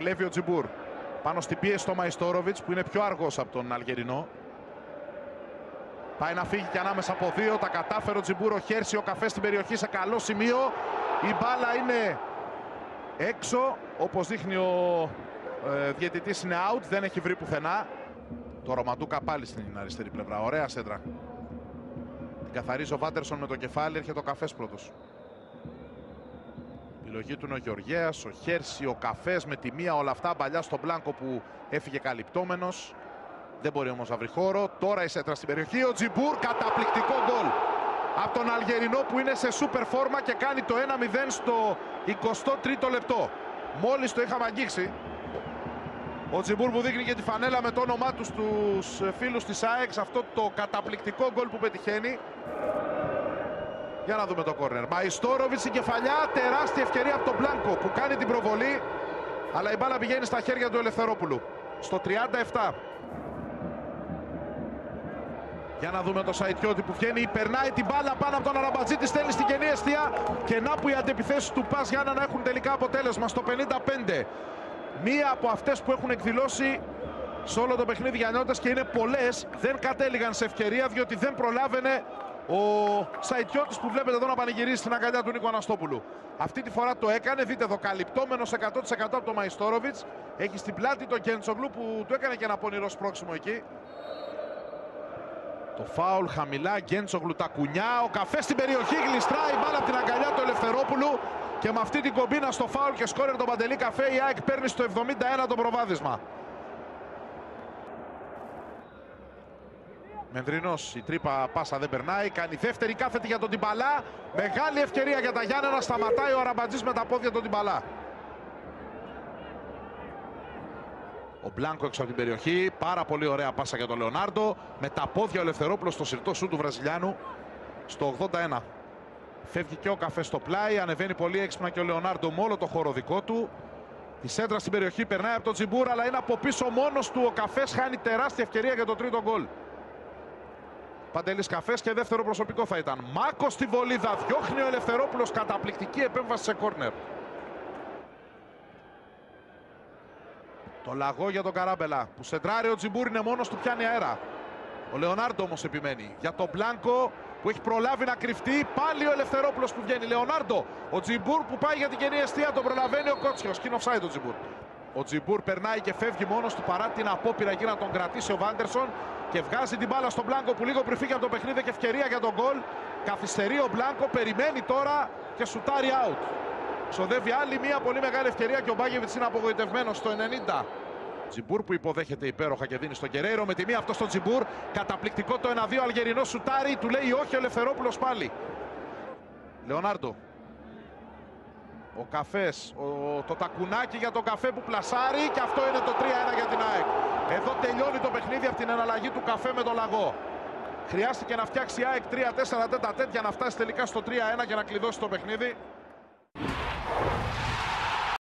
Κλέβει ο Τζιμπούρ. Πάνω στην πίεση στο Μαϊστόροβιτς που είναι πιο αργός από τον Αλγερινό. Πάει να φύγει και ανάμεσα από δύο. Τα κατάφερε ο Τζιμπούρ. Ο Χέρσι, ο Καφέ στην περιοχή σε καλό σημείο. Η μπάλα είναι έξω. Όπως δείχνει ο διαιτητής, είναι out. Δεν έχει βρει πουθενά. Το Ρωματούκα πάλι στην αριστερή πλευρά. Ωραία σέντρα. Την καθαρίζει ο Βάντερσον με το κεφάλι. Έρχεται ο Καφές πρώτος. Η επιλογή του είναι ο Γεωργέας, ο Χέρσι, ο Καφές με τη μία, όλα αυτά μπαλιά στον Μπλάνκο που έφυγε καλυπτόμενος. Δεν μπορεί όμως να βρει χώρο. Τώρα η σέντρα στην περιοχή. Ο Τζιμπούρ, καταπληκτικό γκολ από τον Αλγερινό που είναι σε σούπερ φόρμα και κάνει το 1-0 στο 23ο λεπτό. Μόλις το είχαμε αγγίξει. Ο Τζιμπούρ που δείχνει και τη φανέλα με το όνομά του στους φίλους της ΑΕΚ, αυτό το καταπληκτικό γκολ που πετυχαίνει. Για να δούμε το κόρνερ. Μαϊστόροβιτς η κεφαλιά, τεράστια ευκαιρία από τον Μπλάνκο που κάνει την προβολή. Αλλά η μπάλα πηγαίνει στα χέρια του Ελευθερόπουλου. Στο 37. Για να δούμε το Σαϊτιώτη που βγαίνει, περνάει την μπάλα πάνω από τον Αραμπατζή, τη στέλνει στην κενή εστία. Και να που οι αντεπιθέσεις του Πας Γιάννα να έχουν τελικά αποτέλεσμα στο 55. Μία από αυτές που έχουν εκδηλώσει σε όλο το παιχνίδι για νιώτες και είναι πολλές, δεν κατέληγαν σε ευκαιρία διότι δεν προλάβαινε ο Σαϊτιώτης που βλέπετε εδώ να πανηγυρίζει στην αγκαλιά του Νίκο Αναστόπουλου. Αυτή τη φορά το έκανε, δείτε εδώ, καλυπτόμενος 100% από τον Μαϊστόροβιτς. Έχει στην πλάτη τον Γκέντσογλου που του έκανε και ένα πονηρό σπρώξιμο εκεί. Το φάουλ χαμηλά, Γκέντσογλου τα κουνιά, ο Καφές στην περιοχή, γλιστράει μπάλα από την αγκαλιά του Ελευθερόπουλου και με αυτή την κομπίνα στο φάουλ και σκόρερ τον Παντελή Καφέ, η ΑΕΚ παίρνει στο 71 το προβάδισμα. Μενδρινός, η τρύπα πάσα δεν περνάει, κάνει δεύτερη κάθετη για τον Τιμπαλά. Μεγάλη ευκαιρία για τα Γιάννενα, σταματάει ο Αραμπατζής με τα πόδια τον Τιμπαλά. Ο Μπλάνκο έξω από την περιοχή, πάρα πολύ ωραία πάσα για τον Λεωνάρντο. Με τα πόδια ο Ελευθερόπουλος στο συρτό σου του Βραζιλιάνου στο 81. Φεύγει και ο Καφές στο πλάι, ανεβαίνει πολύ έξυπνα και ο Λεωνάρντο με όλο το χώρο δικό του. Η σέντρα στην περιοχή περνάει από τον Τζιμπούρ, αλλά είναι από πίσω μόνος του. Ο Καφές χάνει τεράστια ευκαιρία για το τρίτο γκολ. Παντελής Καφές και δεύτερο προσωπικό θα ήταν. Μάκος στη βολίδα, διώχνει ο Ελευθερόπουλος, καταπληκτική επέμβαση σε κόρνερ. Το λαγό για τον Καράμπελα που σεντράρει ο Τζιμπούρ, είναι μόνος του, πιάνει αέρα. Ο Λεωνάρντο όμως επιμένει. Για τον Μπλάνκο που έχει προλάβει να κρυφτεί, πάλι ο Ελευθερόπουλος που βγαίνει. Λεωνάρντο, ο Τζιμπούρ που πάει για την κενή εστία, τον προλαβαίνει ο Κότσιος. Και είναι offside ο Τζιμπούρ. Ο Τζιμπούρ περνάει και φεύγει μόνος του παρά την απόπειρα εκεί να τον κρατήσει ο Βάντερσον και βγάζει την μπάλα στον Μπλάνκο που λίγο πριν φύγει από το παιχνίδι και ευκαιρία για τον γκολ. Καθυστερεί ο Μπλάνκο, περιμένει τώρα και σουτάρει out. Ξοδεύει άλλη μια πολύ μεγάλη ευκαιρία και ο Μπάγεβιτς είναι απογοητευμένος στο 90. Τζιμπούρ που υποδέχεται υπέροχα και δίνει στον Γκερέιρο με τη μία αυτό στον Τζιμπούρ. Καταπληκτικό το 1-2. Αλγερινό σουτάρει, του λέει όχι ο Ελευθερόπουλος πάλι. Λεωνάρντο. Ο Καφές, το τακουνάκι για τον Καφέ που πλασάρει και αυτό είναι το 3-1 για την ΑΕΚ. Εδώ τελειώνει το παιχνίδι από την εναλλαγή του Καφέ με τον Λαγό. Χρειάστηκε να φτιάξει η ΑΕΚ 3-4 τέτα για να φτάσει τελικά στο 3-1 και να κλειδώσει το παιχνίδι.